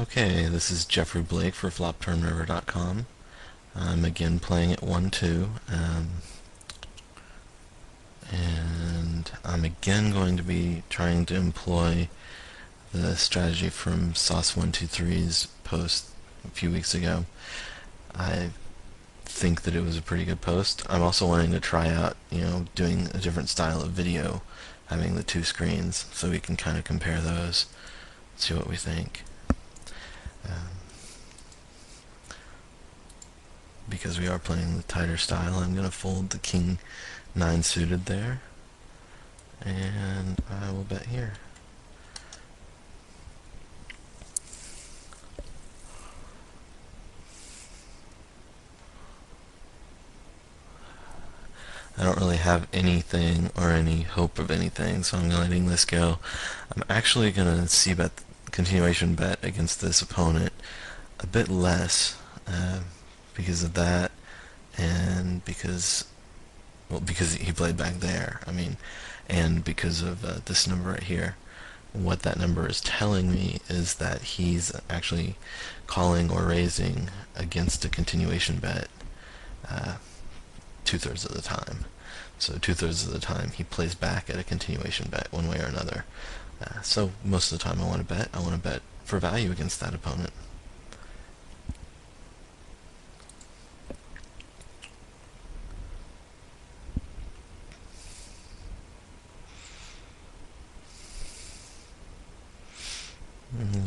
Okay, this is Jeffrey Blake for FlopTurnRiver.com. I'm again playing at 1-2, and I'm again going to be trying to employ the strategy from Sauce123's post a few weeks ago. I think that it was a pretty good post. I'm also wanting to try out, doing a different style of video, having the two screens, so we can kind of compare those, see what we think. Because we are playing the tighter style, I'm going to fold the king 9 suited there, and I will bet here. I don't really have anything or any hope of anything, so I'm letting this go. I'm actually going to c-bet, continuation bet against this opponent a bit less because of that, and because he played back there, and because of this number right here. What that number is telling me is that he's actually calling or raising against a continuation bet 2/3 of the time. So 2/3 of the time he plays back at a continuation bet one way or another. So most of the time I want to bet for value against that opponent.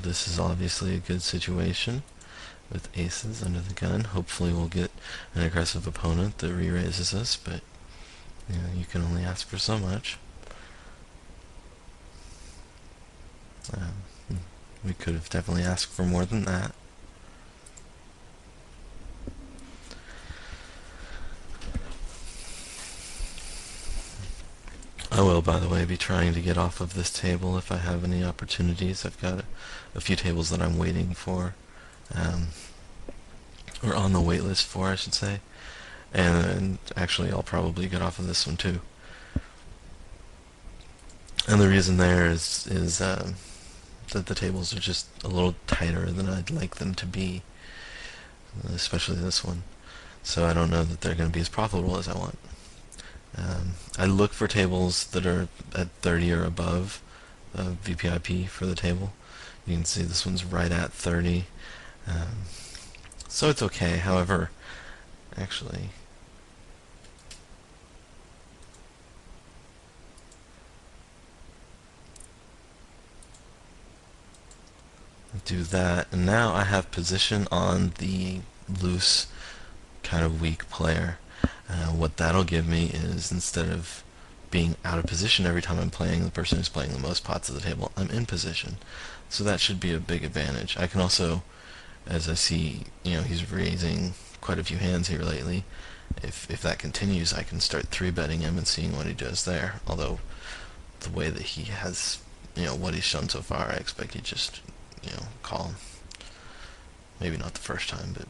This is obviously a good situation with aces under the gun. Hopefully we'll get an aggressive opponent that re-raises us, but you can only ask for so much. We could have definitely asked for more than that. I will, by the way, be trying to get off of this table if I have any opportunities. I've got a few tables that I'm waiting for, or on the wait list for, I should say. And actually, I'll probably get off of this one too. And the reason there is that the tables are just a little tighter than I'd like them to be, especially this one. So I don't know that they're going to be as profitable as I want. I look for tables that are at 30 or above VPIP for the table. You can see this one's right at 30. So it's okay. However, actually, do that, and now I have position on the loose, kind of weak player. What that'll give me is, instead of being out of position every time I'm playing the person who's playing the most pots of the table, I'm in position. So that should be a big advantage. I can also, as I see, he's raising quite a few hands here lately. If that continues, I can start 3-betting him and seeing what he does there. Although, the way that he has, what he's shown so far, I expect he'd just, call. Maybe not the first time, but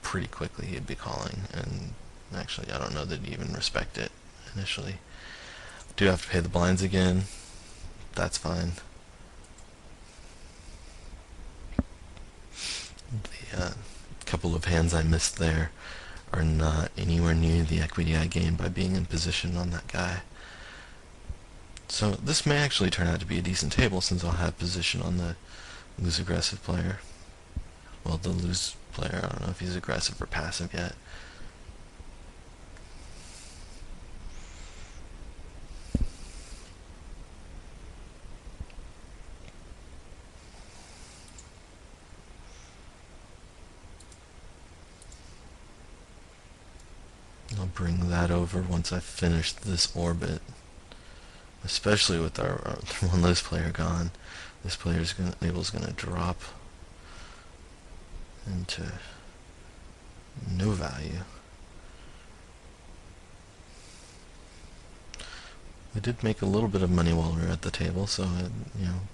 pretty quickly he'd be calling. And actually, I don't know that he'd even respect it initially. Do have to pay the blinds again. That's fine. The couple of hands I missed there are not anywhere near the equity I gained by being in position on that guy. So this may actually turn out to be a decent table, since I'll have position on the lose aggressive player. Well, the lose player, I don't know if he's aggressive or passive yet. I'll bring that over once I've finished this orbit. Especially with our one lose player gone, this player's table's gonna drop into no value. We did make a little bit of money while we were at the table, so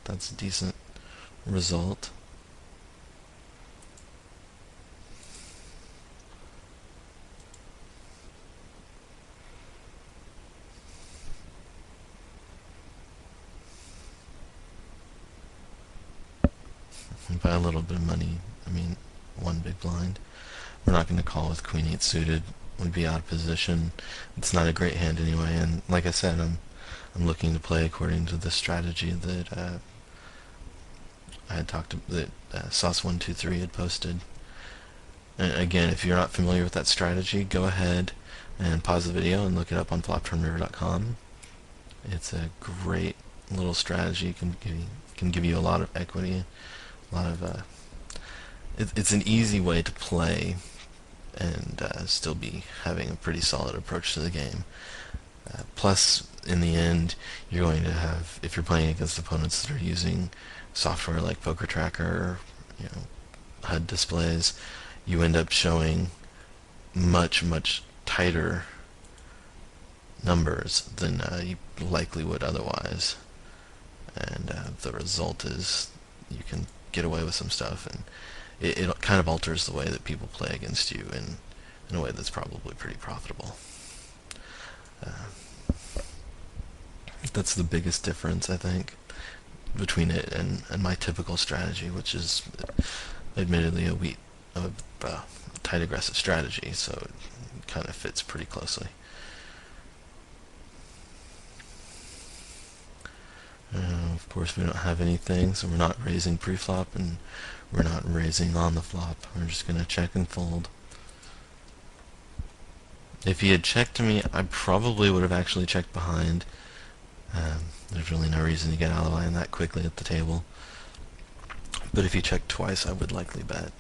that's a decent result. And by a little bit of money, I mean one big blind. We're not going to call with Queen 8 suited. Would be out of position. It's not a great hand anyway, and like I said, I'm looking to play according to the strategy that I had talked to, that Sauce123 had posted. And again, if you're not familiar with that strategy, go ahead and pause the video and look it up on FlopTurnRiver.com. It's a great little strategy. Can give you a lot of equity, a lot of it's an easy way to play and still be having a pretty solid approach to the game. Plus, in the end, you're going to have, if you're playing against opponents that are using software like Poker Tracker, you know, HUD displays, you end up showing much tighter numbers than you likely would otherwise, and the result is you can get away with some stuff, and it kind of alters the way that people play against you in a way that's probably pretty profitable. That's the biggest difference, I think, between it and my typical strategy, which is admittedly a tight aggressive strategy, so it kind of fits pretty closely. Of course, we don't have anything, so we're not raising pre-flop, and we're not raising on the flop. We're just going to check and fold. If he had checked to me, I probably would have actually checked behind. There's really no reason to get out of line that quickly at the table. But if he checked twice, I would likely bet.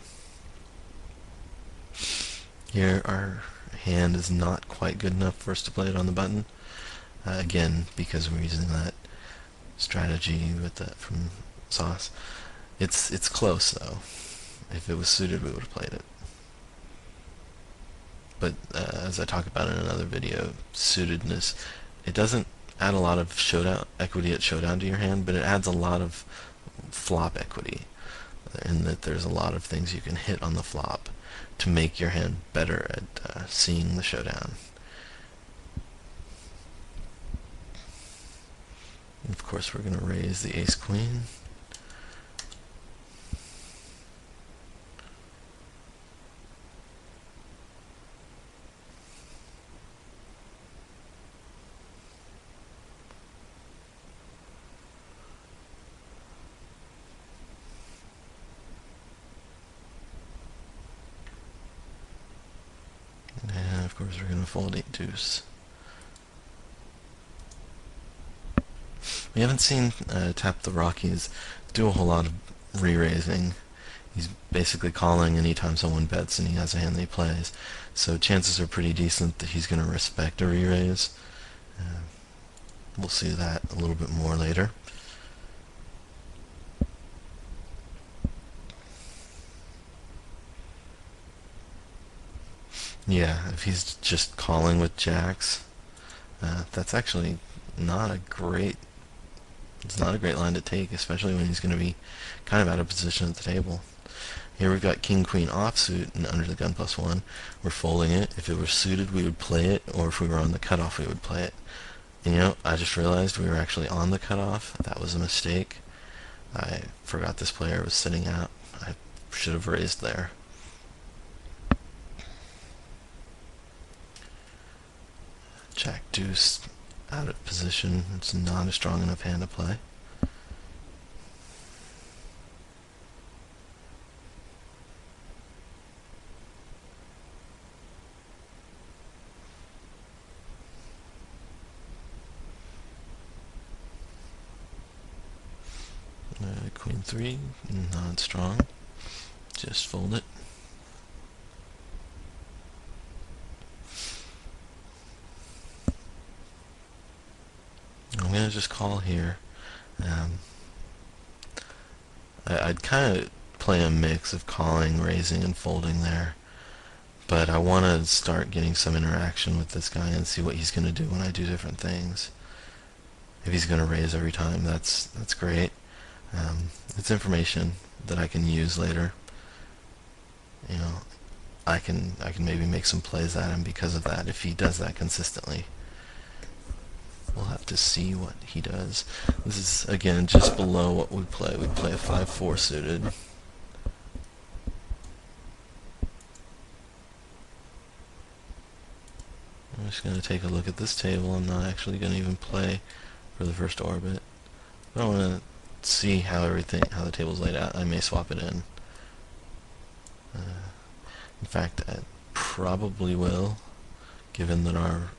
Here, our hand is not quite good enough for us to play it on the button. Again, because we're using that strategy with that from Sauce. It's close though. If it was suited, we would have played it. But as I talk about in another video, suitedness, it doesn't add a lot of showdown equity at showdown to your hand, but it adds a lot of flop equity, in that there's a lot of things you can hit on the flop to make your hand better at seeing the showdown. Of course, we're going to raise the ace-queen. And of course, we're going to fold 8-deuce. We haven't seen Tap the Rockies do a whole lot of re-raising. He's basically calling anytime someone bets and he has a hand that he plays. So chances are pretty decent that he's going to respect a re-raise. We'll see that a little bit more later. Yeah, if he's just calling with jacks, that's actually not a great It's not a great line to take, especially when he's going to be kind of out of position at the table. Here we've got king-queen offsuit and under the gun +1. We're folding it. If it were suited, we would play it, or if we were on the cutoff, we would play it. And you know, I just realized we were actually on the cutoff. That was a mistake. I forgot this player was sitting out. I should have raised there. Jack deuce out of position. It's not a strong enough hand to play. Queen 3, not strong. Just fold it. I'm going to just call here. I'd kind of play a mix of calling, raising, and folding there. But I want to start getting some interaction with this guy and see what he's going to do when I do different things. If he's going to raise every time, that's great. It's information that I can use later. You know, I can maybe make some plays at him because of that if he does that consistently. We'll have to see what he does. This is, again, just below what we'd play. We'd play a 5-4 suited. just going to take a look at this table. I'm not actually going to even play for the first orbit. But I want to see how the table's laid out. I may swap it in. In fact, I probably will, given that our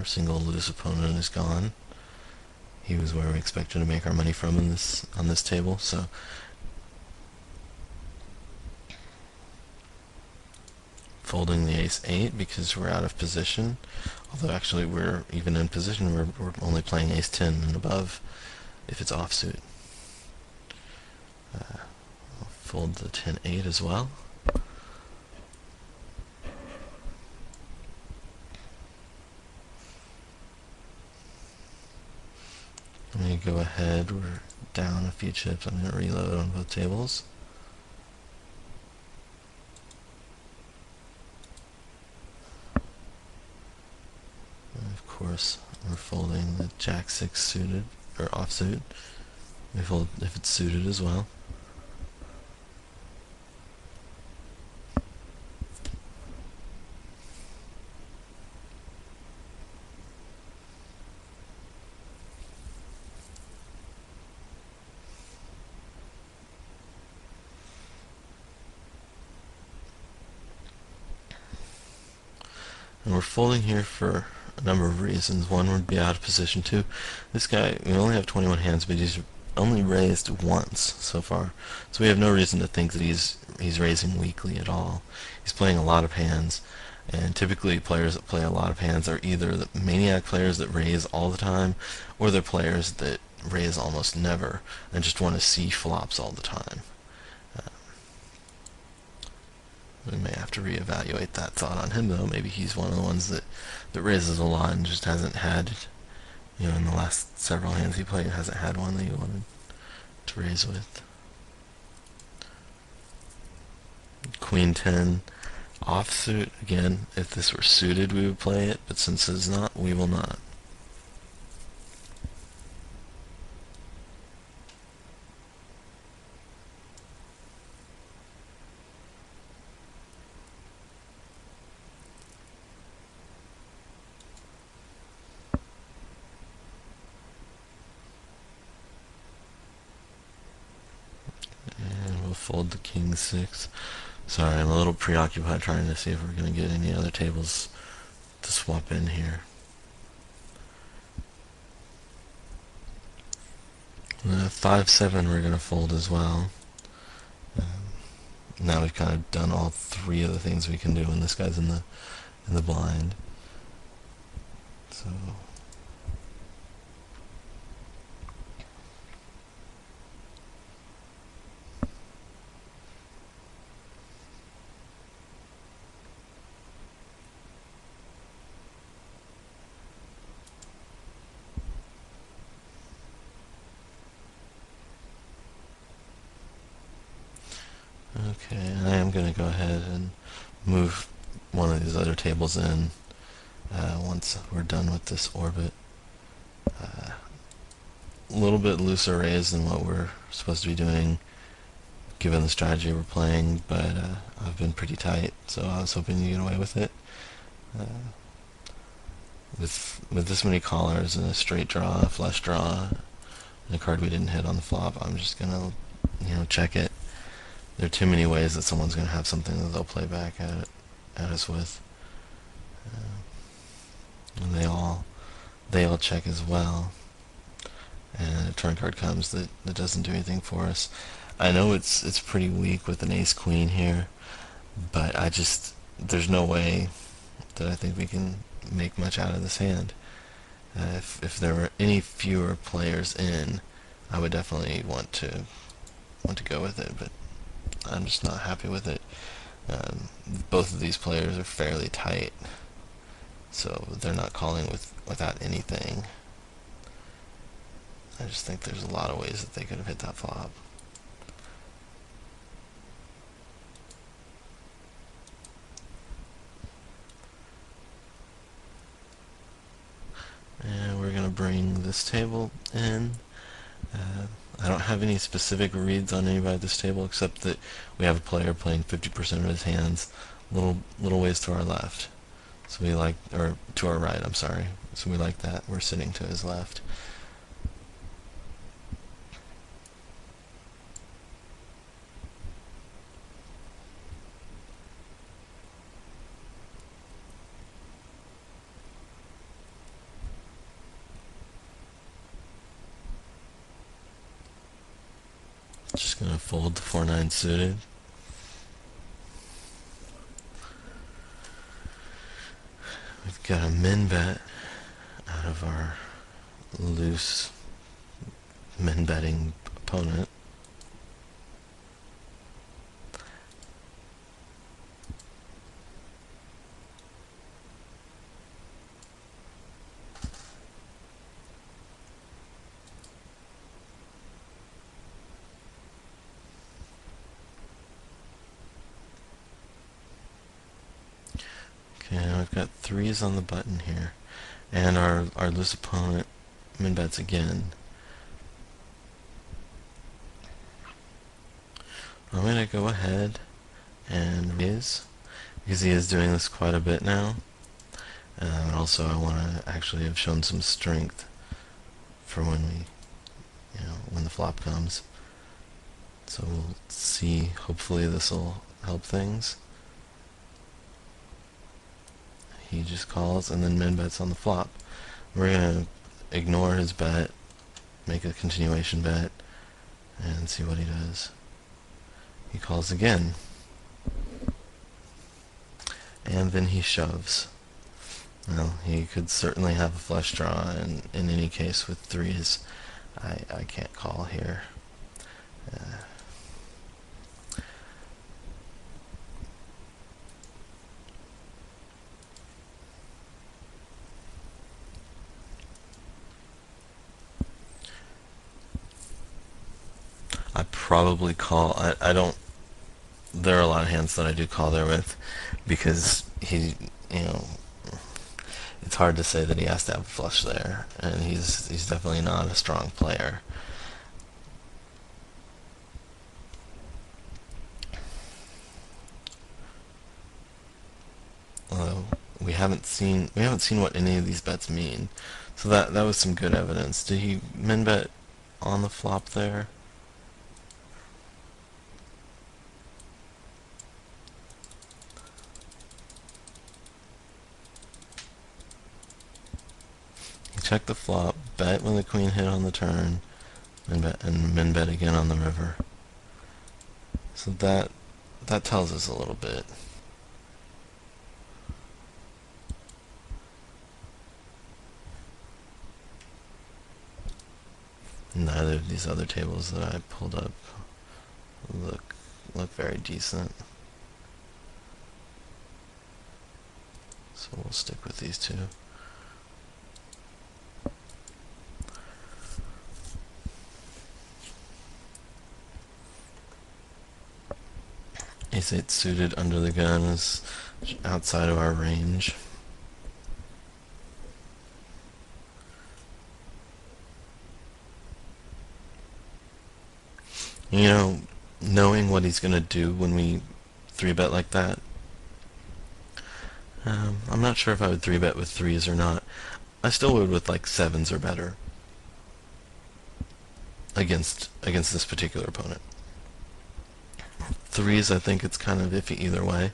single loose opponent is gone. He was where we expected to make our money from on this table. So folding the ace-8 because we're out of position. Although actually we're even in position, we're only playing ace-10 and above if it's offsuit. I'll fold the 10-8 as well. I'm going to go ahead, we're down a few chips, I'm going to reload on both tables. And of course, we're folding the jack-6 suited, or offsuit. We fold if it's suited as well. And we're folding here for a number of reasons. One would be out of position. Two, this guy, we only have 21 hands, but he's only raised once so far. So we have no reason to think that he's raising weakly at all. He's playing a lot of hands, and typically players that play a lot of hands are either the maniac players that raise all the time, or they're players that raise almost never and just want to see flops all the time. We may have to reevaluate that thought on him, though. Maybe he's one of the ones that raises a lot and just hasn't had, in the last several hands he played, hasn't had one that he wanted to raise with. Queen 10 offsuit. Again, if this were suited, we would play it, but since it's not, we will not. We'll fold the king 6. Sorry, I'm a little preoccupied trying to see if we're going to get any other tables to swap in here. 5-7 we're going to fold as well. Now we've kind of done all three of the things we can do, and this guy's in the blind. So okay, I am going to go ahead and move one of these other tables in once we're done with this orbit. A little bit looser raise than what we're supposed to be doing given the strategy we're playing, but I've been pretty tight, so I was hoping to get away with it. With this many callers and a straight draw, a flush draw, and a card we didn't hit on the flop, I'm just going to check it. There are too many ways that someone's going to have something that they'll play back at us with. And they all check as well. And a turn card comes that doesn't do anything for us. I know it's pretty weak with an ace-queen here, but there's no way that I think we can make much out of this hand. If there were any fewer players in, I would definitely want to go with it, but I'm just not happy with it. Both of these players are fairly tight, so they're not calling without anything. I just think there's a lot of ways that they could have hit that flop. And we're going to bring this table in. I don't have any specific reads on anybody at this table except that we have a player playing 50% of his hands little ways to our left. So we like, or to our right, I'm sorry. So we like that. We're sitting to his left. Just gonna fold the 4-9 suited. We've got a min bet out of our loose min betting opponent. Okay, now I've got 3s on the button here, and our loose opponent min bets again. I'm gonna go ahead and raise, because he is doing this quite a bit now. And also I want to actually have shown some strength for when when the flop comes. So we'll see, hopefully this will help things. He just calls and then min bets on the flop. We're going to ignore his bet, make a continuation bet, and see what he does. He calls again. And then he shoves. Well, he could certainly have a flush draw, and in any case with 3s, I can't call here. I probably call. I don't. There are a lot of hands that I do call there with, because he, it's hard to say that he has to have a flush there, and he's definitely not a strong player. Although we haven't seen what any of these bets mean, so that was some good evidence. Did he min bet on the flop there? Check the flop, bet when the queen hit on the turn, and min bet again on the river. So that tells us a little bit. Neither of these other tables that I pulled up look very decent. So we'll stick with these two. Ace-8 suited under the gun is outside of our range. Knowing what he's going to do when we 3-bet like that, I'm not sure if I would 3-bet with 3s or not. I still would with like 7s or better against this particular opponent. 3s, I think it's kind of iffy either way.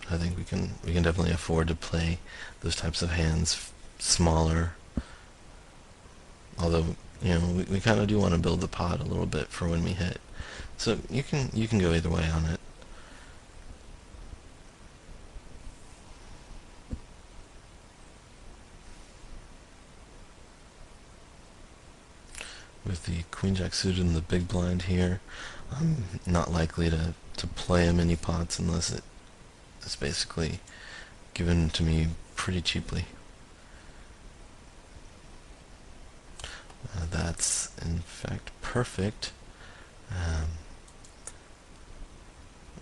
I think we can definitely afford to play those types of hands smaller. Although we kind of do want to build the pot a little bit for when we hit. So you can go either way on it. With the queen jack suited in the big blind here, I'm not likely to play him any pots unless it's basically given to me pretty cheaply. That's in fact perfect.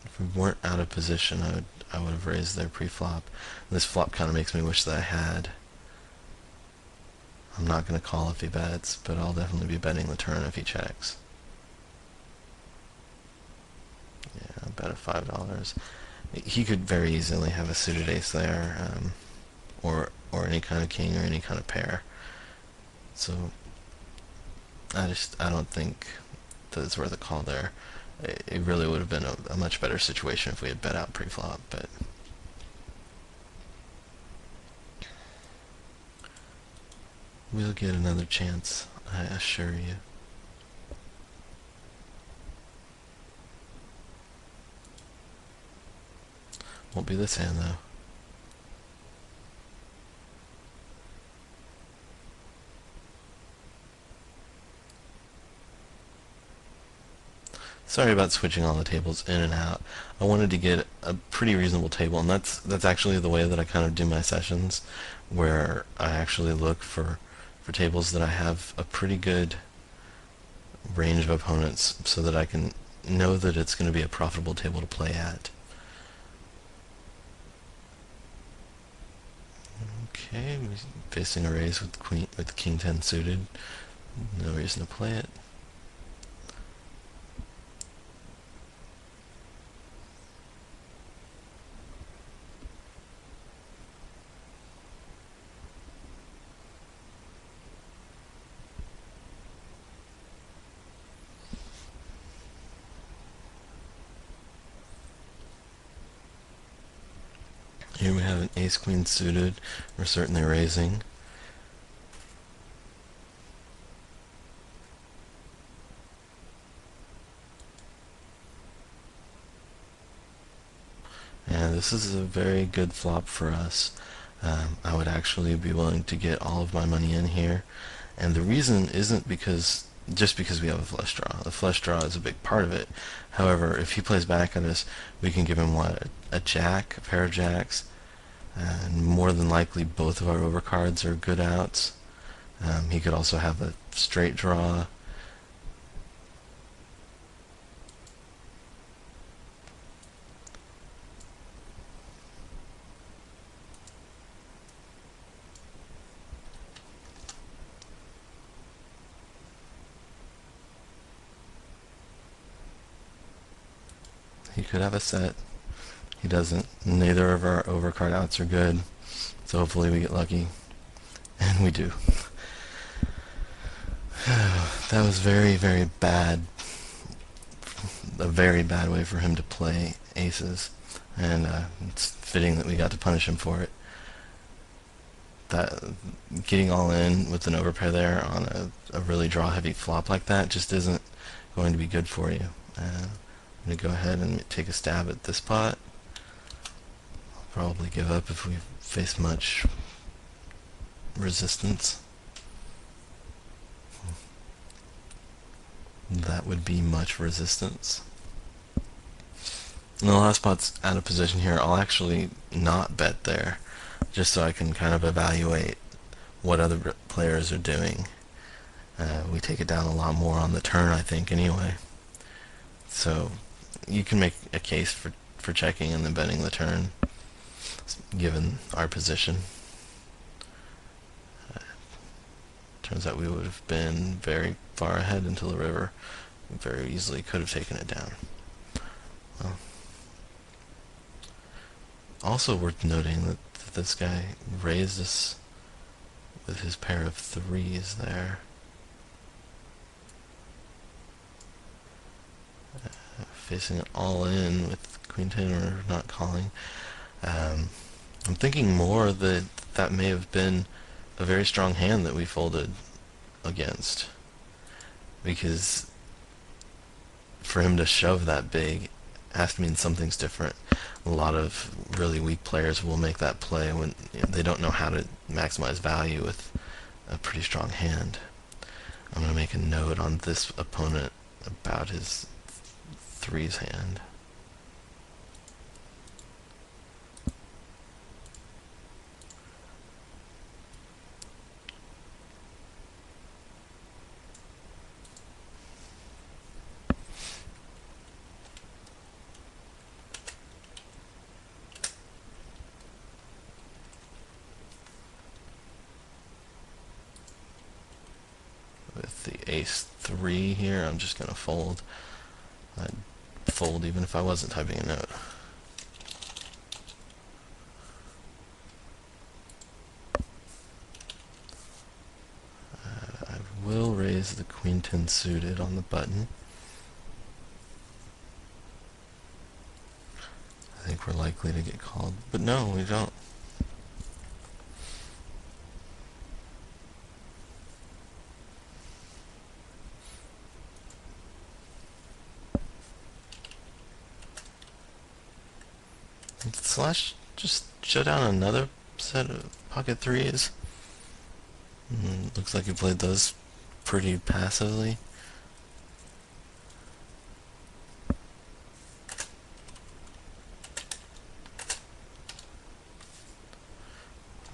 If we weren't out of position, I would have raised there pre-flop. This flop kind of makes me wish that I had. I'm not going to call if he bets, but I'll definitely be betting the turn if he checks. bet of $5. He could very easily have a suited ace there, or any kind of king or any kind of pair. So I don't think that it's worth a call there. It really would have been a much better situation if we had bet out pre-flop, but we'll get another chance, I assure you. Won't be this hand, though. Sorry about switching all the tables in and out. I wanted to get a pretty reasonable table, and that's actually the way that I kind of do my sessions, where I actually look for tables that I have a pretty good range of opponents so that I can know that it's going to be a profitable table to play at. Okay, facing a raise with king 10 suited. No reason to play it. Here we have an ace-queen suited. We're certainly raising. And this is a very good flop for us. I would actually be willing to get all of my money in here. And the reason isn't just because we have a flush draw. The flush draw is a big part of it. However, if he plays back at us, we can give him a jack, a pair of jacks, and more than likely both of our overcards are good outs. He could also have a straight draw. He could have a set. He doesn't. Neither of our overcard outs are good, so hopefully we get lucky. And we do. That was very, very bad. A very bad way for him to play aces, and it's fitting that we got to punish him for it. That getting all in with an overpair there on a really draw-heavy flop like that just isn't going to be good for you. I'm going to go ahead and take a stab at this pot. I'll probably give up if we face much resistance. That would be much resistance. And the last pot's out of position here. I'll actually not bet there, just so I can kind of evaluate what other players are doing. We take it down a lot more on the turn, I think, anyway. So you can make a case for checking and then betting the turn, given our position. Turns out we would have been very far ahead until the river. We very easily could have taken it down. Well, also worth noting that this guy raised us with his pair of threes there. Facing it all in with queen 10 or not calling. I'm thinking more that that may have been a very strong hand that we folded against, because for him to shove that big has to mean something's different. A lot of really weak players will make that play when they don't know how to maximize value with a pretty strong hand. I'm going to make a note on this opponent about his threes hand. With the ace 3 here, I'm just going to fold. I'd fold even if I wasn't typing a note. I will raise the queen 10 suited on the button. I think we're likely to get called, but no, we don't. Did Slash just shut down another set of pocket threes? Looks like he played those pretty passively.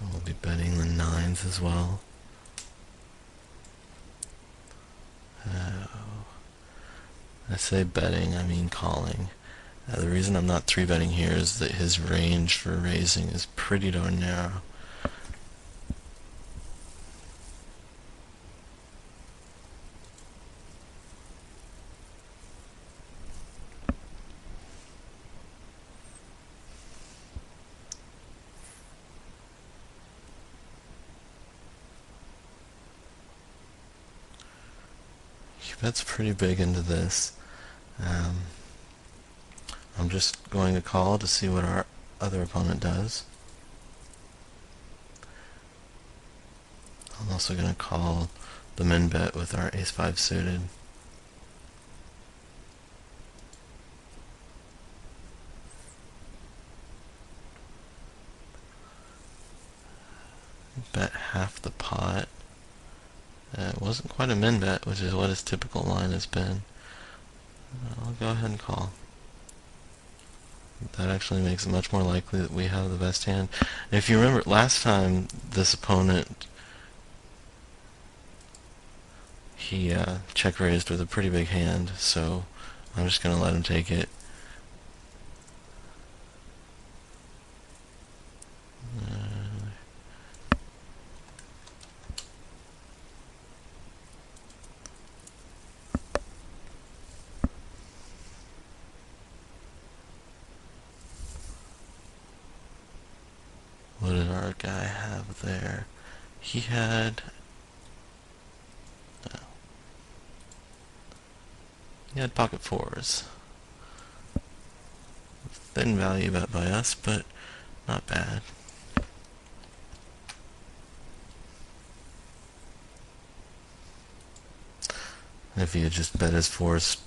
We'll be betting the nines as well. I say betting, I mean calling. The reason I'm not 3-betting here is that his range for raising is pretty darn narrow. He bets pretty big into this. I'm just going to call to see what our other opponent does. I'm also going to call the min bet with our ace-5 suited. Bet half the pot. It wasn't quite a min bet, which is what his typical line has been. I'll go ahead and call. That actually makes it much more likely that we have the best hand. And if you remember, last time this opponent, he check raised with a pretty big hand, so I'm just going to let him take it. What did our guy have there? He had... he had pocket fours. Thin value bet by us, but not bad. If he had just bet his fours,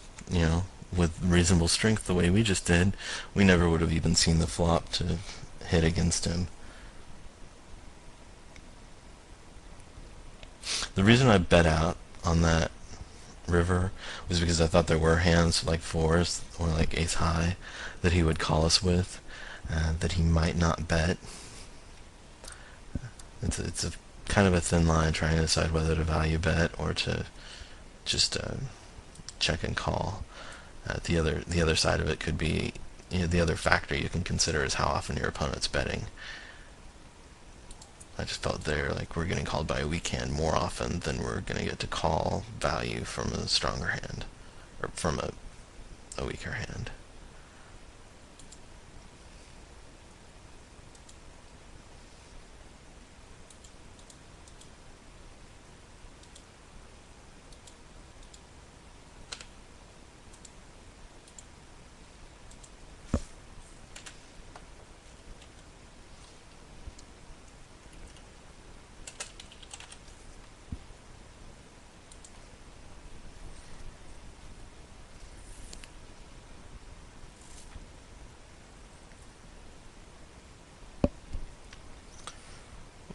with reasonable strength the way we just did, we never would have even seen the flop to hit against him. The reason I bet out on that river was because I thought there were hands like fours or like ace high that he would call us with, that he might not bet. It's a kind of a thin line trying to decide whether to value bet or to just check and call. The other side of it could be, the other factor you can consider is how often your opponent's betting. I just felt there like we're getting called by a weak hand more often than we're going to get to call value from a stronger hand, or from a weaker hand.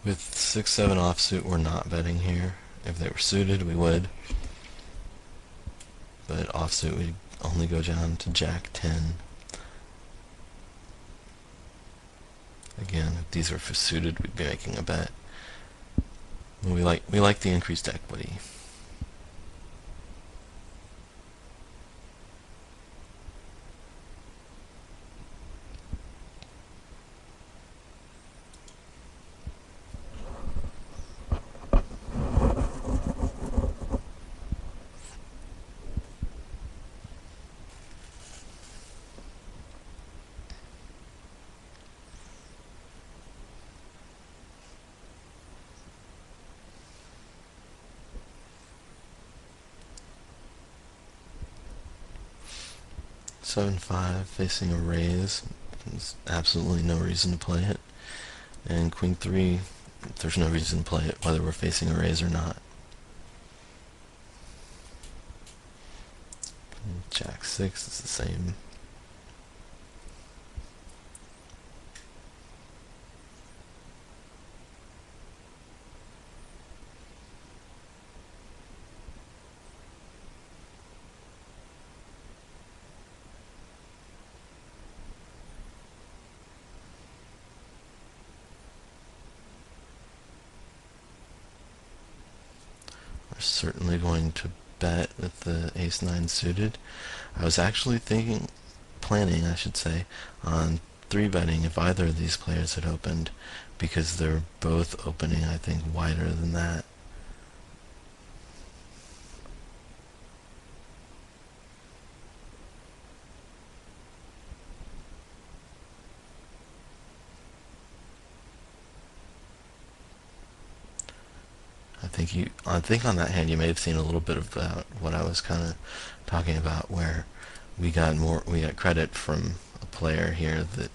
With 6-7 offsuit, we're not betting here. If they were suited, we would. But offsuit, we'd only go down to Jack 10. Again, if these were for suited, we'd be making a bet. We like the increased equity. 7-5 facing a raise. There's absolutely no reason to play it. And Queen 3, there's no reason to play it whether we're facing a raise or not. Jack 6 is the same. We're certainly going to bet with the ace-9 suited. I was actually planning, I should say, on 3-betting if either of these players had opened, because they're both opening, I think, wider than that. I think on that hand you may have seen a little bit about what I was kind of talking about, where we got credit from a player here that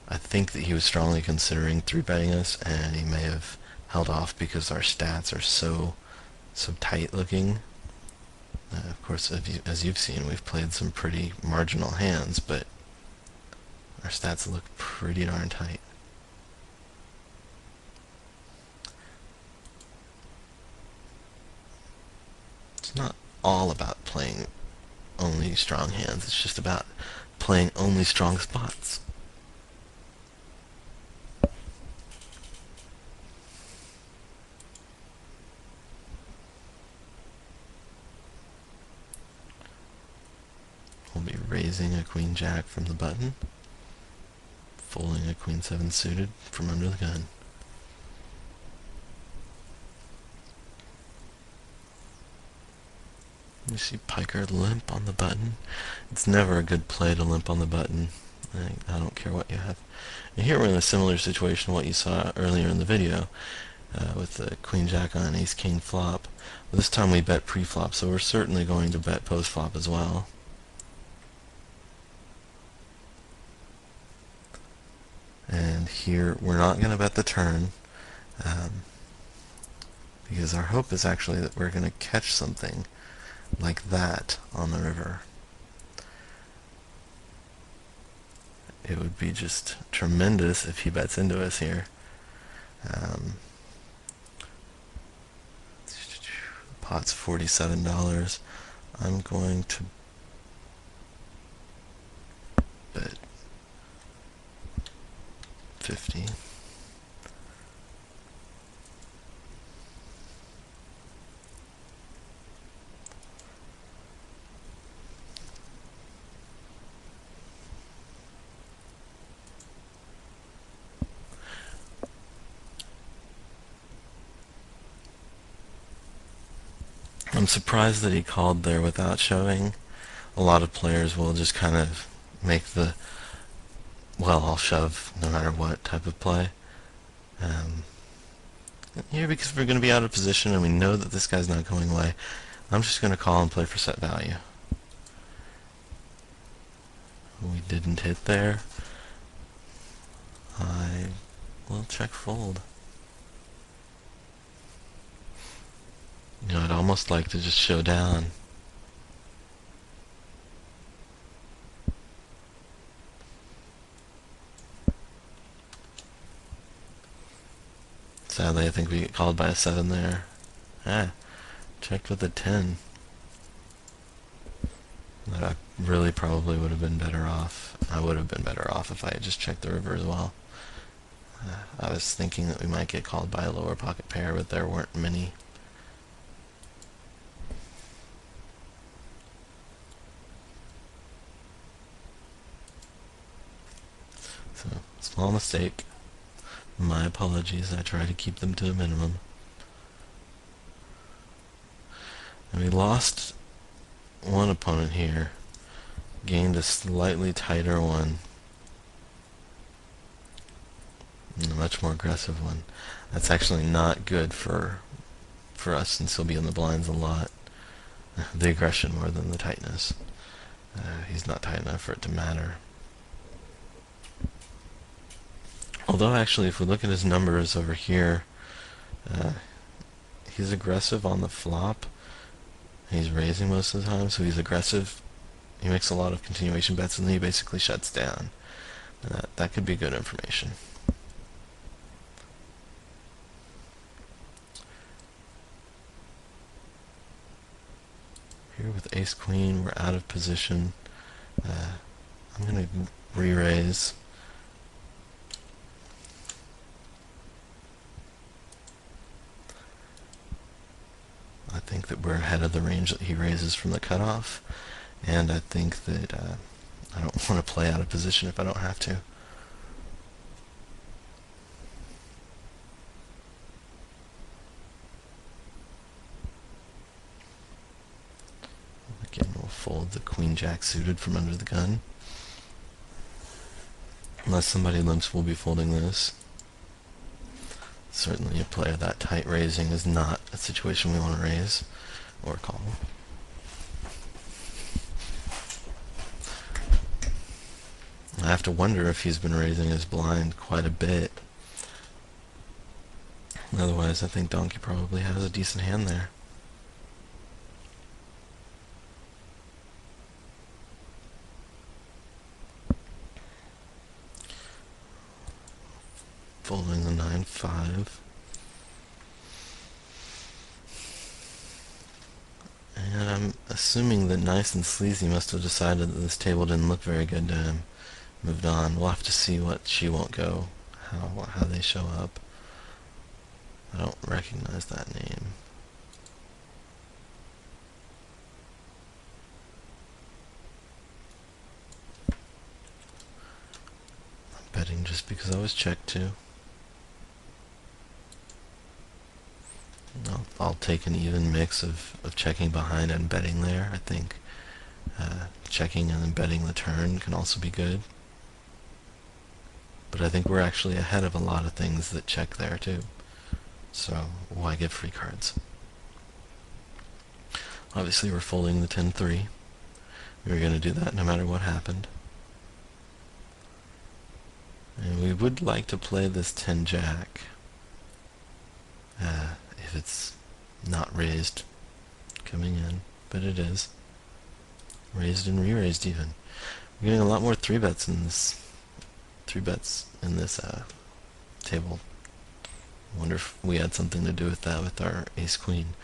I think that he was strongly considering 3-betting us, and he may have held off because our stats are so tight looking. Of course, as you've seen, we've played some pretty marginal hands, but our stats look pretty darn tight. It's not all about playing only strong hands, it's just about playing only strong spots. We'll be raising a Queen Jack from the button, folding a Queen 7 suited from under the gun. You see Piker limp on the button. It's never a good play to limp on the button. I don't care what you have. And here we're in a similar situation to what you saw earlier in the video with the Queen Jack on Ace King flop. But this time we bet pre-flop, so we're certainly going to bet post-flop as well. And here we're not going to bet the turn, because our hope is actually that we're going to catch something like that on the river. It would be just tremendous if he bets into us here. Pot's $47. I'm going to bet 50. I'm surprised that he called there without shoving. A lot of players will just kind of make the, well, I'll shove no matter what type of play. Here, because we're going to be out of position and we know that this guy's not going away, I'm just going to call and play for set value. We didn't hit there. I will check fold. You know, I'd almost like to just show down. Sadly, I think we get called by a 7 there. Checked with a 10. But I really probably would have been better off. I would have been better off if I had just checked the river as well. I was thinking that we might get called by a lower pocket pair, but there weren't many. So, small mistake. My apologies, I try to keep them to a minimum. And we lost one opponent here, gained a slightly tighter one, and a much more aggressive one. That's actually not good for us, since he'll be in the blinds a lot. The aggression more than the tightness. He's not tight enough for it to matter. Although actually, if we look at his numbers over here, uh, he's aggressive on the flop. He's raising most of the time, so he's aggressive. He makes a lot of continuation bets, and then he basically shuts down. And that could be good information. Here with ace-queen, we're out of position. I'm going to re-raise. I think that we're ahead of the range that he raises from the cutoff, and I think that I don't want to play out of position if I don't have to. Again, we'll fold the queen-jack suited from under the gun. Unless somebody limps, we'll be folding this. Certainly a player that tight raising is not a situation we want to raise or call. I have to wonder if he's been raising his blind quite a bit. Otherwise, I think Donkey probably has a decent hand there. Folding the 9-5. And I'm assuming that Nice and Sleazy must have decided that this table didn't look very good to him. Moved on. We'll have to see what She Won't Go, how they show up. I don't recognize that name. I'm betting just because I was checked too. I'll take an even mix of checking behind and betting there. I think checking and then betting the turn can also be good. But I think we're actually ahead of a lot of things that check there too. So why give free cards? Obviously we're folding the 10-3. We were going to do that no matter what happened. And we would like to play this 10-jack. If it's not raised coming in, but it is. Raised and re-raised even. We're getting a lot more 3-bets in this table. I wonder if we had something to do with that with our ace-queen.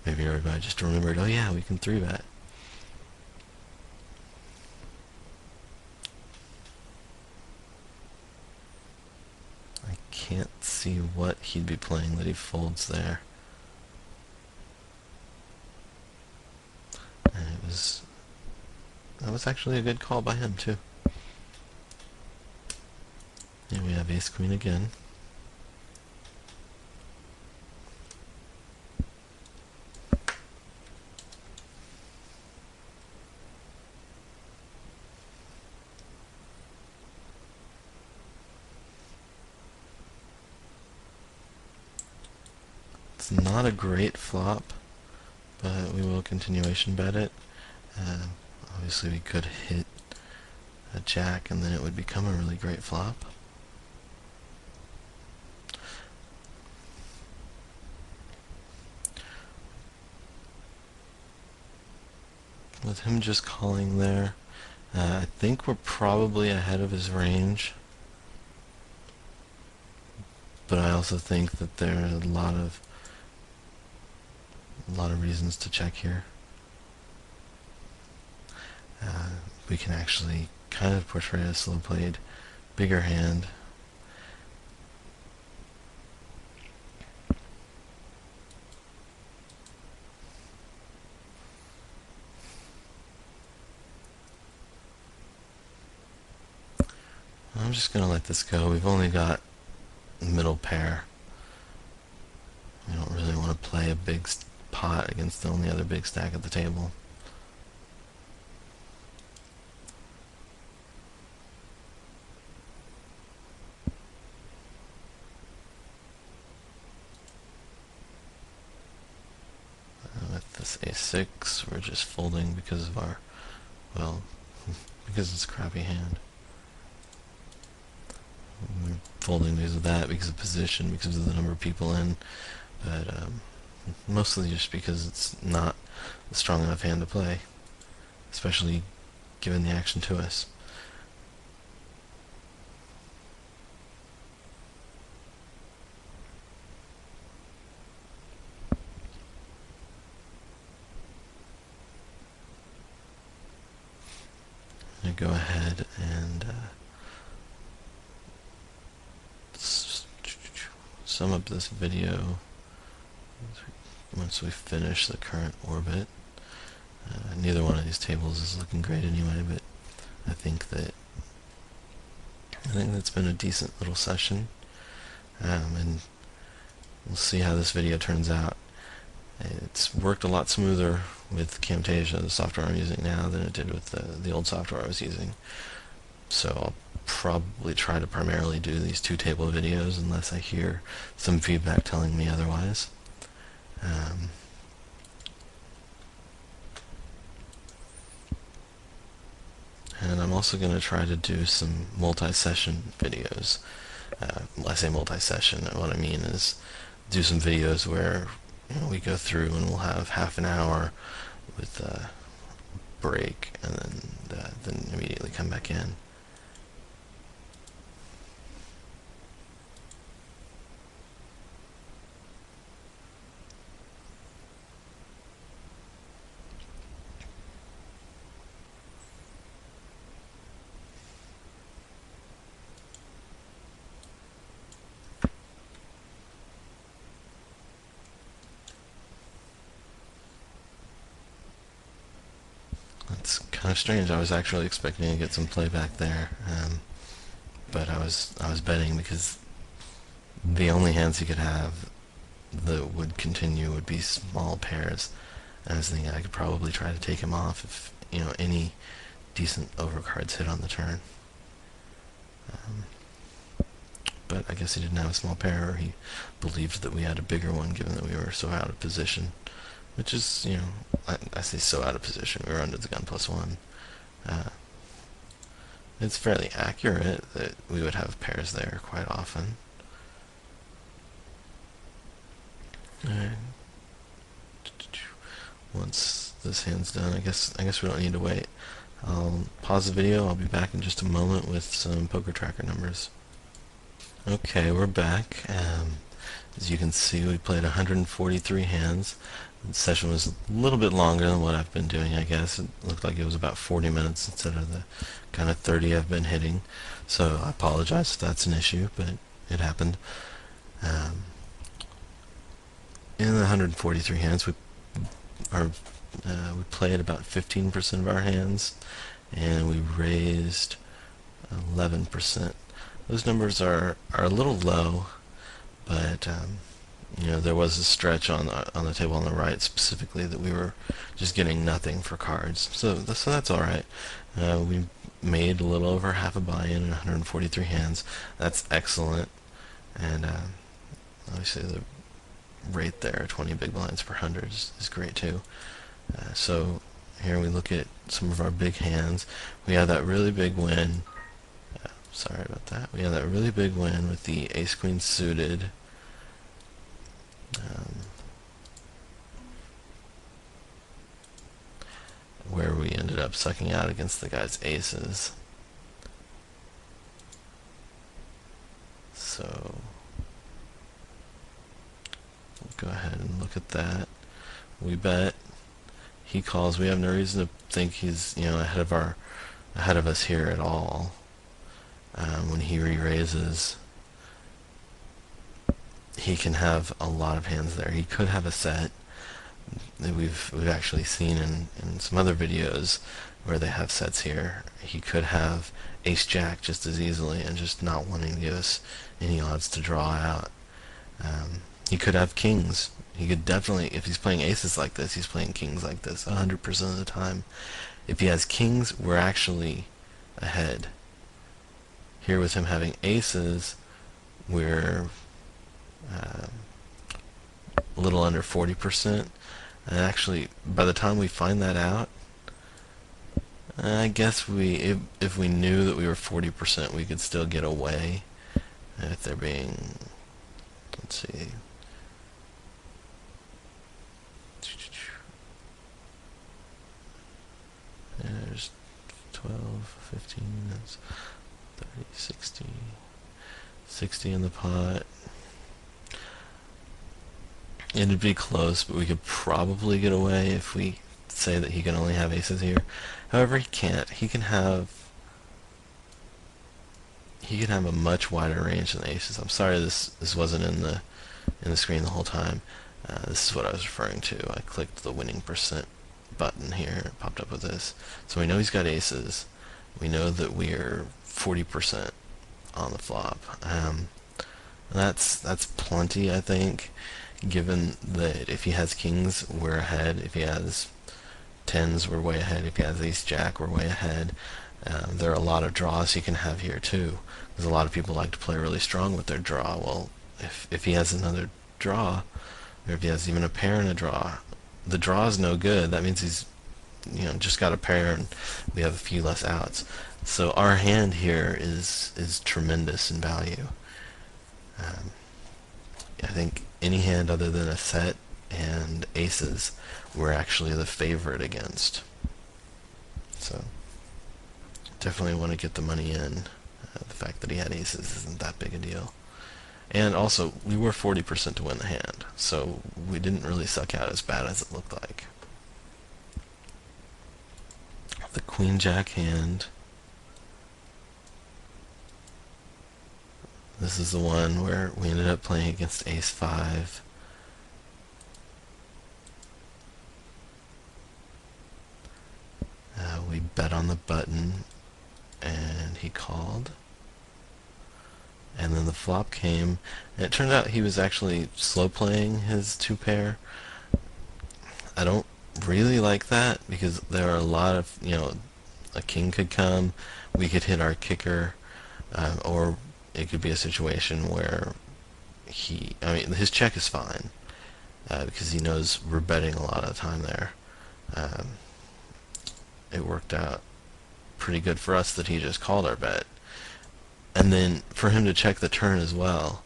Maybe everybody just remembered, oh yeah, we can 3-bet. I can't see what he'd be playing that he folds there. And that was actually a good call by him too. And we have ace-queen again. It's not a great flop, but we will continuation bet it. Obviously we could hit a jack and then it would become a really great flop. With him just calling there, I think we're probably ahead of his range. But I also think that there are a lot of reasons to check here. We can actually kind of portray a slow played, bigger hand. I'm just going to let this go. We've only got middle pair. We don't really want to play a big pot against the only other big stack at the table. With this a6, we're just folding because of our, well, because it's a crappy hand. We're folding because of that, because of position, because of the number of people in, but mostly just because it's not a strong enough hand to play, especially given the action to us. I'm going to go ahead and sum up this video once we finish the current orbit. Neither one of these tables is looking great anyway, but I think that's been a decent little session, and we'll see how this video turns out. It's worked a lot smoother with Camtasia, the software I'm using now, than it did with the old software I was using. So I'll probably try to primarily do these two table videos unless I hear some feedback telling me otherwise. And I'm also going to try to do some multi-session videos. When I say multi-session, what I mean is do some videos where we go through and we'll have half an hour with a break, and then immediately come back in. It's kind of strange. I was actually expecting to get some playback there, but I was betting because the only hands he could have that would continue would be small pairs, and I was thinking I could probably try to take him off if any decent overcards hit on the turn. But I guess he didn't have a small pair, or he believed that we had a bigger one given that we were so out of position. Which is, I say so out of position. We were under the gun +1. It's fairly accurate that we would have pairs there quite often. Alright. Once this hand's done, I guess we don't need to wait. I'll pause the video. I'll be back in just a moment with some poker tracker numbers. Okay, we're back. As you can see, we played 143 hands. The session was a little bit longer than what I've been doing, I guess. It looked like it was about 40 minutes instead of the kind of 30 I've been hitting. So I apologize if that's an issue, but it happened. In the 143 hands, we played about 15% of our hands, and we raised 11%. Those numbers are a little low, but there was a stretch on the table on the right specifically that we were just getting nothing for cards. So that's all right. We made a little over half a buy-in 143 hands. That's excellent, and obviously the rate there, 20 big blinds per 100, is great too. So here we look at some of our big hands. We had that really big win. Sorry about that. We had that really big win with the ace-queen suited. Where we ended up sucking out against the guy's aces. So we'll go ahead and look at that. We bet. He calls. We have no reason to think he's ahead of us here at all. When he re-raises, he can have a lot of hands there. He could have a set that we've actually seen in some other videos where they have sets here. He could have ace-jack just as easily and just not wanting to give us any odds to draw out. He could have kings. He could definitely, if he's playing aces like this, he's playing kings like this 100% of the time. If he has kings, we're actually ahead. Here with him having aces, we're a little under 40%. And actually, by the time we find that out, I guess if we knew that we were 40%, we could still get away if they're being, let's see, there's 12, 15, that's 30, 60, 60 in the pot. It'd be close, but we could probably get away if we say that he can only have aces here. However, he can't. He can have a much wider range than aces. I'm sorry this wasn't in the screen the whole time. This is what I was referring to. I clicked the winning percent button here. It popped up with this. So we know he's got aces. We know that we're 40% on the flop. That's plenty, I think, given that if he has kings, we're ahead. If he has tens, we're way ahead. If he has ace jack, we're way ahead. There are a lot of draws he can have here too, because a lot of people like to play really strong with their draw. Well, if he has another draw, or if he has even a pair and a draw, the draw is no good. That means he's just got a pair and we have a few less outs. So our hand here is tremendous in value. I think any hand other than a set and aces, we're actually the favorite against. So definitely want to get the money in. The fact that he had aces isn't that big a deal. And also, we were 40% to win the hand, so we didn't really suck out as bad as it looked like. The queen jack hand. This is the one where we ended up playing against ace 5. We bet on the button, and he called. And then the flop came, and it turned out he was actually slow playing his two pair. I don't really like that, because there are a lot of, a king could come, we could hit our kicker, or it could be a situation where his check is fine, because he knows we're betting a lot of the time there. It worked out pretty good for us that he just called our bet. And then for him to check the turn as well,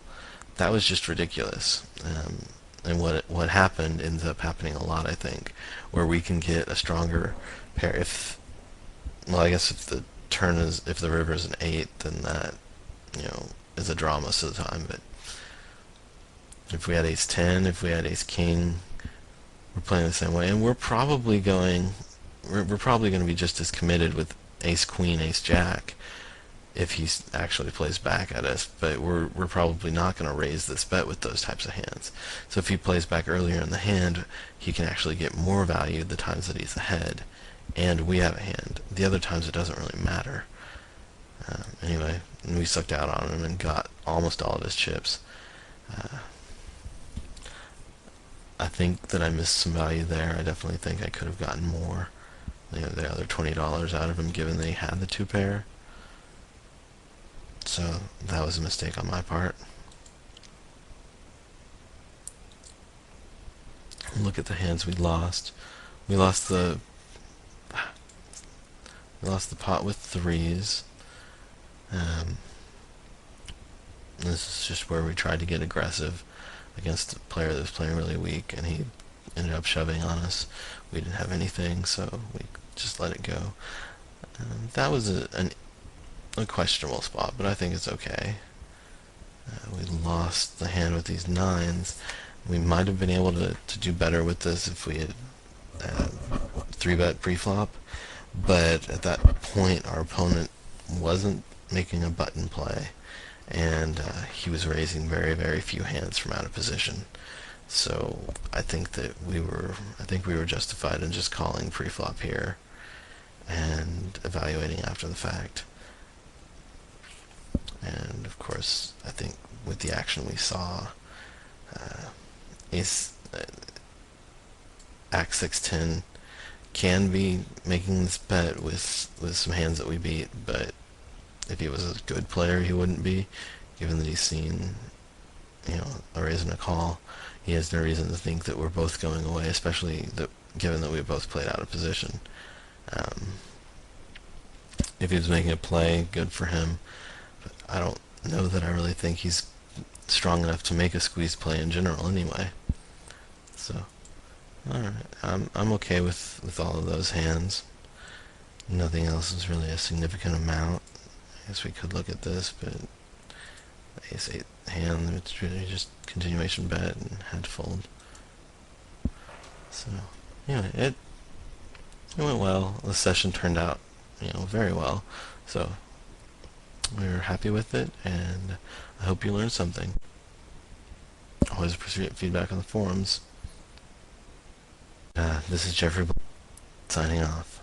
that was just ridiculous. And what happened ends up happening a lot, I think, where we can get a stronger pair. I guess if the river is an 8, then that is a draw most of the time. But if we had ace 10, if we had ace king, we're playing the same way, and we're probably going to be just as committed with ace queen, ace jack, if he actually plays back at us, but we're probably not going to raise this bet with those types of hands. So if he plays back earlier in the hand, he can actually get more value the times that he's ahead, and we have a hand. The other times it doesn't really matter. Anyway, we sucked out on him and got almost all of his chips. I think that I missed some value there. I definitely think I could have gotten more, the other $20 out of him, given that he had the two pair. So that was a mistake on my part. Look at the hands we lost. We lost the pot with threes. This is just where we tried to get aggressive against a player that was playing really weak, and he ended up shoving on us. We didn't have anything, so we just let it go. That was a questionable spot, but I think it's okay. We lost the hand with these nines. We might have been able to do better with this if we had 3-bet pre-flop, but at that point our opponent wasn't making a button play, and he was raising very, very few hands from out of position. So I think we were justified in just calling pre-flop here and evaluating after the fact. And of course, I think with the action we saw, Axe 6-10 can be making this bet with some hands that we beat, but if he was a good player, he wouldn't be, given that he's seen a raise and a call. He has no reason to think that we're both going away, especially given that we both played out of position. if he was making a play, good for him. But I don't know that I really think he's strong enough to make a squeeze play in general anyway. So, alright, I'm okay with all of those hands. Nothing else is really a significant amount. I guess we could look at this, but ace-8 hand, it's really just continuation bet and head fold. So, anyway, it went well. The session turned out, very well. So, we were happy with it, and I hope you learned something. Always appreciate feedback on the forums. This is Jeffrey signing off.